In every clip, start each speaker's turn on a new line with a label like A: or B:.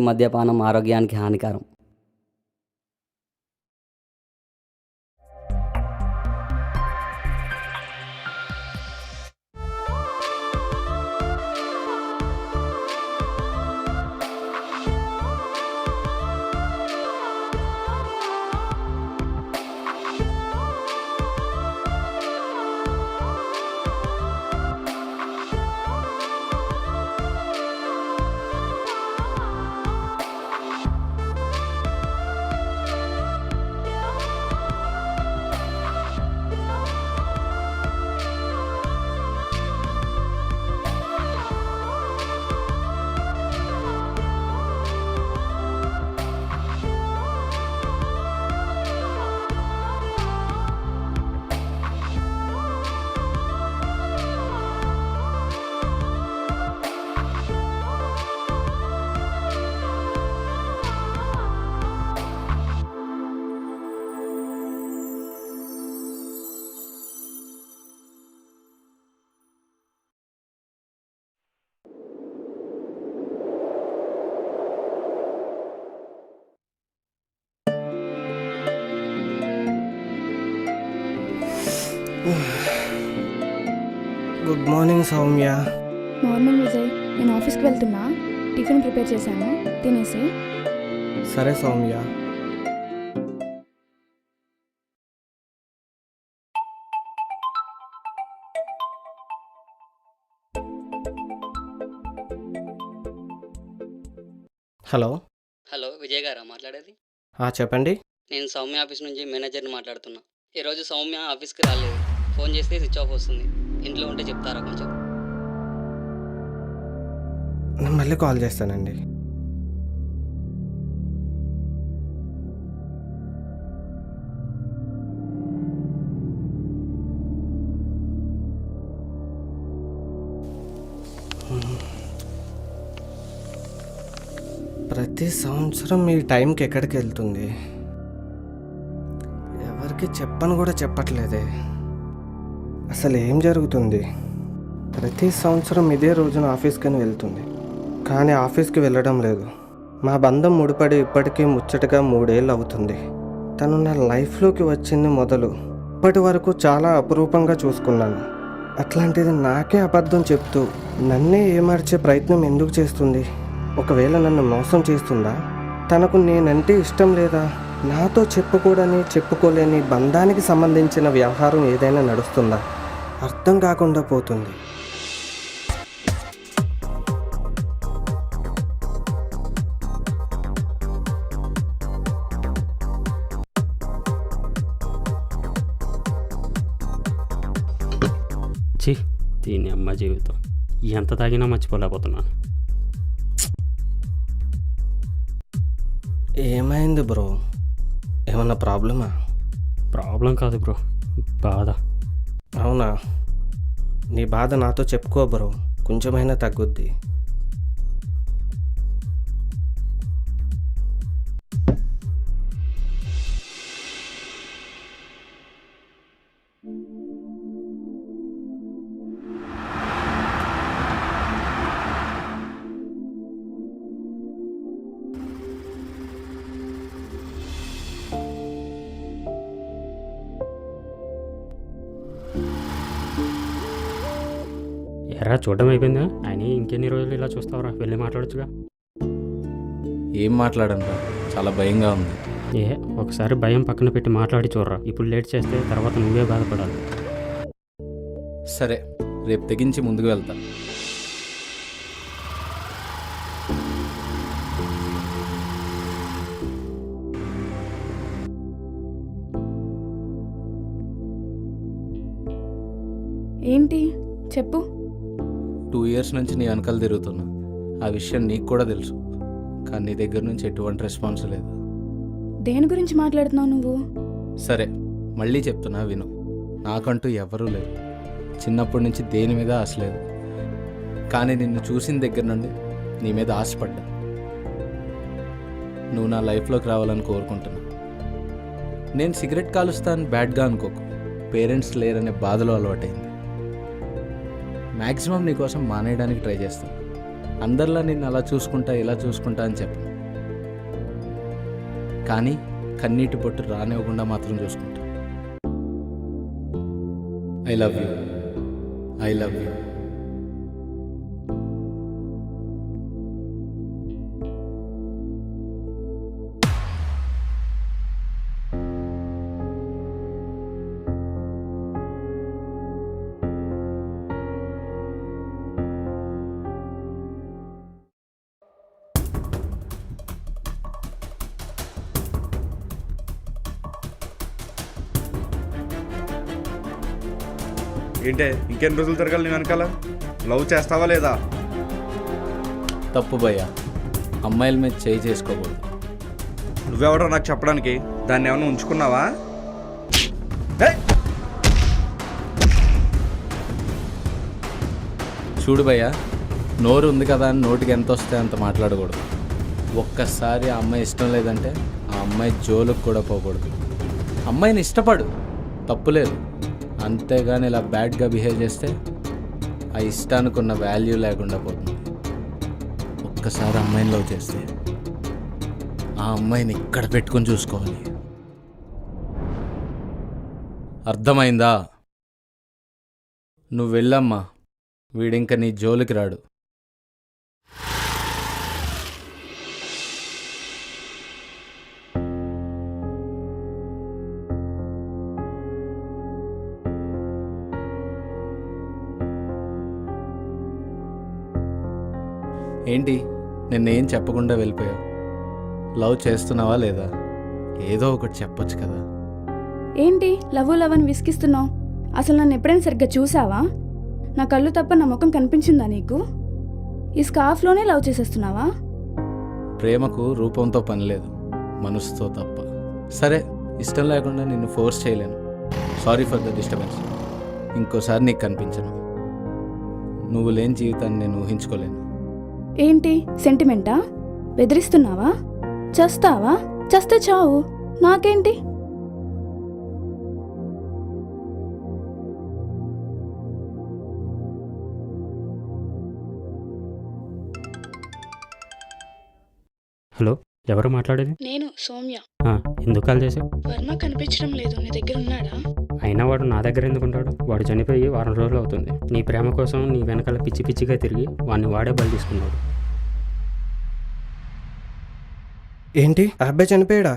A: మద్యపానం ఆరోగ్యానికి హానికరం.
B: Good morning Soumya.
C: Morning Vijay, నేను ఆఫీస్కి వెళ్తున్నా. టిఫిన్ ప్రిపేర్ చేశాను, తినేసి.
B: సరే సౌమ్య. హలో.
A: హలో, విజయ్ గారా మాట్లాడేది?
B: చెప్పండి.
A: నేను సౌమ్య ఆఫీస్ నుంచి మేనేజర్ని మాట్లాడుతున్నా. ఈరోజు సౌమ్య ఆఫీస్కి రాలేదు. ఫోన్ చేస్తే స్విచ్ ఆఫ్ వస్తుంది. ఇంట్లో ఉంటే చెప్తారా కొంచెం?
B: నేను మళ్ళీ కాల్ చేస్తానండి. ప్రతి సంవత్సరం ఈ టైంకి ఎక్కడికి వెళ్తుంది? ఎవరికి చెప్పను కూడా చెప్పట్లేదే. అసలు ఏం జరుగుతుంది? ప్రతి సంవత్సరం ఇదే రోజున ఆఫీస్కని వెళ్తుంది, కానీ ఆఫీస్కి వెళ్ళడం లేదు. మా బంధం ముడిపడి ఇప్పటికీ ముచ్చటగా 3 ఏళ్ళు అవుతుంది. తను నా లైఫ్లోకి వచ్చింది మొదలు ఇప్పటి వరకు చాలా అపురూపంగా చూసుకున్నాను. అట్లాంటిది నాకే అబద్ధం చెప్తూ నన్నే ఏమార్చే ప్రయత్నం ఎందుకు చేస్తుంది? ఒకవేళ నన్ను మోసం చేస్తుందా? తనకు నేనంటే ఇష్టం లేదా? నాతో చెప్పుకోడని చెప్పుకోలేని బంధానికి సంబంధించిన వ్యవహారం ఏదైనా నడుస్తుందా? అర్థం కాకుండా పోతుంది.
D: దీని అమ్మ జీవితం ఎంత తాగినా మర్చిపోలేకపోతున్నాను.
B: ఏమైంది బ్రో? ఏమన్నా ప్రాబ్లమా?
D: ప్రాబ్లం కాదు బ్రో, బాధ.
B: అవునా? నీ బాధ నాతో చెప్పుకో బ్రో, కొంచెమైనా తగ్గుద్ది.
D: ఎరా చూడడం అయిపోయిందా? ఆయన ఇంకెన్ని రోజులు ఇలా చూస్తావురా? వెళ్ళి మాట్లాడొచ్చుగా.
E: ఏం మాట్లాడనురా, చాలా భయంగా ఉంది.
D: ఒకసారి భయం పక్కన పెట్టి మాట్లాడి చూడరా. ఇప్పుడు లేట్ చేస్తే తర్వాత నువ్వే బాధపడాలి.
E: సరే, రేపు తెగించి ముందుకు వెళ్తా.
C: ఏంటి చెప్పు.
E: 2 years నుంచి నీ వెనకాల తిరుగుతున్నా. ఆ విషయం నీకు కూడా తెలుసు, కానీ నీ దగ్గర నుంచి ఎటువంటి రెస్పాన్స్ లేదు.
C: దేని గురించి మాట్లాడుతున్నావు నువ్వు?
E: సరే, మళ్ళీ చెప్తున్నా విను. నాకంటూ ఎవరూ లేరు. చిన్నప్పటి నుంచి దేని మీద ఆశ లేదు, కానీ నిన్ను చూసిన దగ్గర నుండి నీ మీద ఆశపడ్డా. నువ్వు నా లైఫ్లోకి రావాలని కోరుకుంటున్నా. నేను సిగరెట్ కాలుస్తాను బ్యాడ్గా అనుకోకు. పేరెంట్స్ లేరనే బాధలో అలవాటైంది. మ్యాక్సిమం నీకోసం మానేయడానికి ట్రై చేస్తాను, అందరిలా నిన్ను అలా చూసుకుంటా ఇలా చూసుకుంటా అని చెప్పను, కానీ కన్నీటి పొట్టు రానివ్వకుండా మాత్రం చూసుకుంటా. I love you, I love you.
F: ఏంటే ఇంకెన్ని రోజులు తిరగాలి నీ వెనకాల? లవ్ చేస్తావా లేదా?
E: తప్పు భయ్యా, అమ్మాయిల మీద చేయి చేసుకోకూడదు.
F: నువ్వెవడో నాకు చెప్పడానికి? దాన్ని ఏమైనా ఉంచుకున్నావా? ఏయ్!
E: చూడు భయ్యా, నోరు ఉంది కదా అని నోటికి ఎంత వస్తే అంత మాట్లాడకూడదు. ఒక్కసారి ఆ అమ్మాయి ఇష్టం లేదంటే ఆ అమ్మాయి జోలుకు కూడా పోకూడదు. అమ్మాయిని ఇష్టపడు, తప్పులేదు, అంతేగాని ఇలా బ్యాడ్గా బిహేవ్ చేస్తే ఆ ఇష్టానికి ఉన్న వాల్యూ లేకుండా పోతుంది. ఒక్కసారి అమ్మాయిని లవ్ చేస్తే ఆ అమ్మాయిని ఇక్కడ పెట్టుకొని చూసుకోవాలి. అర్థమైందా? నువ్వు వెళ్ళమ్మా, వీడింక నీ జోలికి రాడు. ఏంటి నిన్నేం చెప్పకుండా వెళ్ళిపోయావు? లవ్ చేస్తున్నావా లేదా? ఏదో ఒకటి చెప్పొచ్చు కదా.
C: ఏంటి లవ్ అని విసిగిస్తున్నావు? అసలు నన్ను ఎప్పుడైనా సరిగ్గా చూసావా? నా కళ్ళు తప్ప నా ముఖం కనిపించిందా నీకు? ఈ స్కార్ఫ్లోనే లవ్ చేసేస్తున్నావా?
E: ప్రేమకు రూపంతో పని లేదు, మనసుతో తప్ప. సరే, ఇష్టం లేకుండా నిన్ను ఫోర్స్ చేయలేను. Sorry for the disturbance. ఇంకోసారి నీకు కనిపించను. నువ్వు లేని జీవితాన్ని నేను ఊహించుకోలేను.
C: ఏంటి సెంటిమెంటా? బెదిరిస్తున్నావా? చస్తావా? చస్తే చావు, నాకేంటి?
D: హలో, ఎవరు మాట్లాడేది?
C: నేను సౌమ్య.
D: ఎందుకు కాల్ చేసావు?
C: వర్మ కనిపించడం లేదు, నీ దగ్గర ఉన్నాడా?
D: అయినా వాడు నా దగ్గర ఎందుకుంటాడు? వాడు చనిపోయి వారం రోజులు అవుతుంది. నీ ప్రేమ కోసం నీ వెనకాల పిచ్చి పిచ్చిగా తిరిగి వాడిని వాడే బలి తీసుకున్నాడు.
B: ఏంటి, ఆ అబ్బాయి చనిపోయాడా?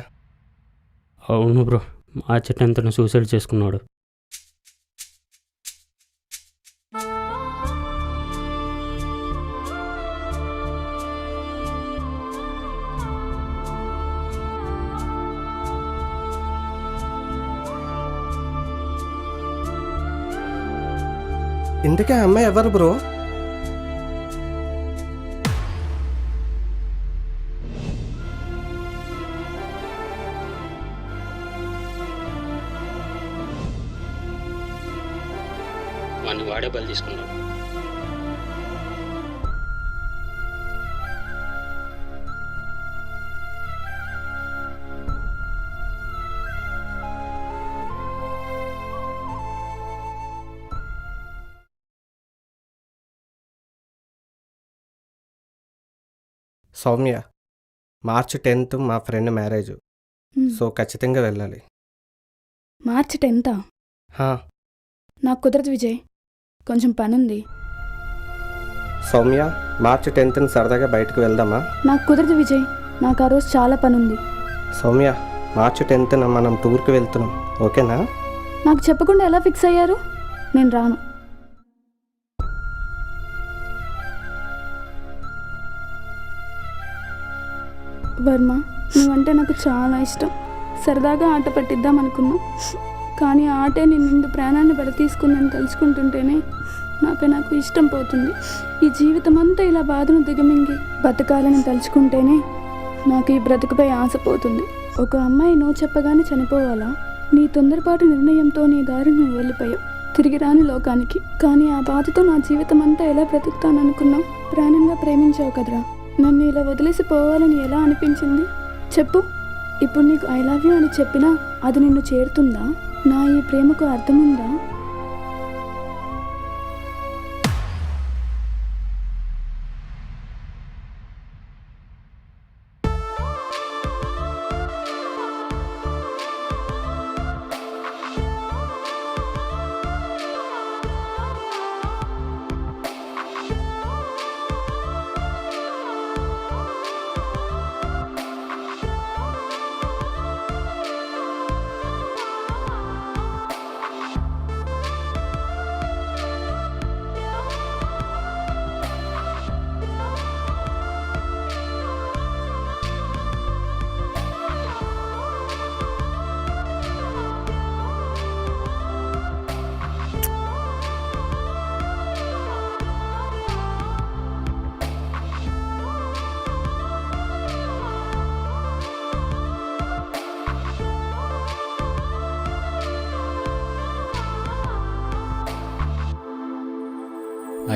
D: అవును బ్రో, మార్చి 10th సూసైడ్ చేసుకున్నాడు.
B: ఇంతకీ ఆ అమ్మాయి ఎవరు బ్రో?
D: వాడిని వాడే బలి తీసుకున్నాడు.
B: సౌమ్య, మార్చి 10th మా ఫ్రెండ్ మ్యారేజ్. సో ఖచ్చితంగా వెళ్ళాలి.
C: మార్చి 10th?
B: హా.
C: నాకు కుదరదు విజయ్, కొంచెం పనుంది.
B: సౌమ్య, మార్చి 10th సరదాగా బయటకు వెళ్దామా?
C: నాకు కుదరదు విజయ్, నాకు ఆ రోజు చాలా పనుంది.
B: సౌమ్య, మార్చి 10th మనం టూర్కి వెళ్తున్నాం, ఓకేనా?
C: నాకు చెప్పకుండా ఎలా ఫిక్స్ అయ్యారు? నేను రాను. వర్మ, నువ్వంటే నాకు చాలా ఇష్టం. సరదాగా ఆట పట్టిద్దాం అనుకున్నా, కానీ ఆ ఆటే నేను నిండు ప్రాణాన్ని బలి తీసుకుందని తలుచుకుంటుంటేనే నాకు ఇష్టం పోతుంది. ఈ జీవితం అంతా ఇలా బాధను దిగమింగి బతకాలని తలుచుకుంటేనే నాకు ఈ బ్రతుకుపై ఆశ పోతుంది. ఒక అమ్మాయి నో చెప్పగానే చనిపోవాలా? నీ తొందరపాటు నిర్ణయంతో నీ దారి నువ్వు వెళ్ళిపోయావు, తిరిగి రాని లోకానికి. కానీ ఆ బాధతో నా జీవితం అంతా ఎలా బ్రతుకుతాననుకున్నావు? ప్రాణంగా ప్రేమించావు కదరా, నన్ను ఇలా వదిలేసి పోవాలని ఎలా అనిపించింది చెప్పు? ఇప్పుడు నీకు ఐ లవ్ యూ అని చెప్పినా అది నిన్ను చేరుతుందా? నా ఈ ప్రేమకు అర్థముందా?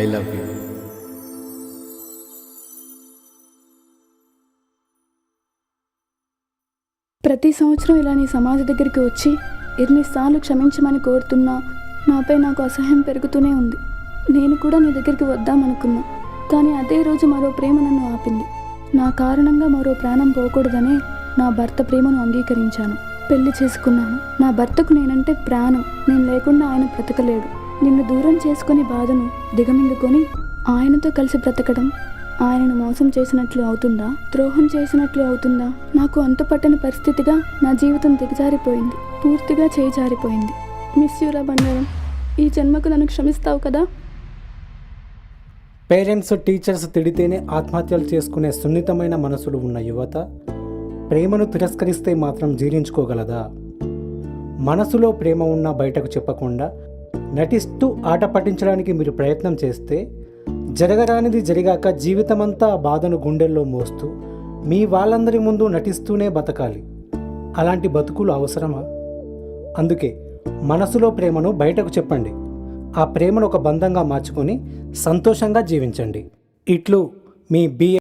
E: I love you.
C: ప్రతి సంవత్సరం ఇలా నీ సమాధి దగ్గరికి వచ్చి ఎన్నిసార్లు క్షమించమని కోరుతున్నా నాపై నాకు అసహ్యం పెరుగుతూనే ఉంది. నేను కూడా నీ దగ్గరికి వద్దామనుకున్నా, కానీ అదే రోజు మరో ప్రేమ నన్ను ఆపింది. నా కారణంగా మరో ప్రాణం పోకూడదనే నా భర్త ప్రేమను అంగీకరించాను. పెళ్లి చేసుకున్నాను. నా భర్తకు నేనంటే ప్రాణం. నేను లేకుండా ఆయన బ్రతకలేడు. నిన్ను దూరం చేసుకుని బాధను దిగమింగుకొని ఆయనతో కలిసి బ్రతకడం ఆయనను మోసం చేసినట్లు అవుతుందా, ద్రోహం చేసినట్లు అవుతుందా? నాకు అంతుపట్టని పరిస్థితిగా నా జీవితం దిగజారిపోయింది, పూర్తిగా చేజారిపోయింది. మిస్ యూరా బంగారం, ఈ జన్మకు నన్ను క్షమిస్తావు కదా?
G: పేరెంట్స్ టీచర్స్ తిడితేనే ఆత్మహత్యలు చేసుకునే సున్నితమైన మనసులు ఉన్న యువత ప్రేమను తిరస్కరిస్తే మాత్రం జీర్ణించుకోగలదా? మనసులో ప్రేమ ఉన్నా బయటకు చెప్పకుండా నటిస్తూ ఆట పట్టించడానికి మీరు ప్రయత్నం చేస్తే జరగరానిది జరిగాక జీవితమంతా ఆ బాధను గుండెల్లో మోస్తూ మీ వాళ్ళందరి ముందు నటిస్తూనే బతకాలి. అలాంటి బతుకులు అవసరమా? అందుకే మనసులో ప్రేమను బయటకు చెప్పండి. ఆ ప్రేమను ఒక బంధంగా మార్చుకొని సంతోషంగా జీవించండి. ఇట్లు మీ బి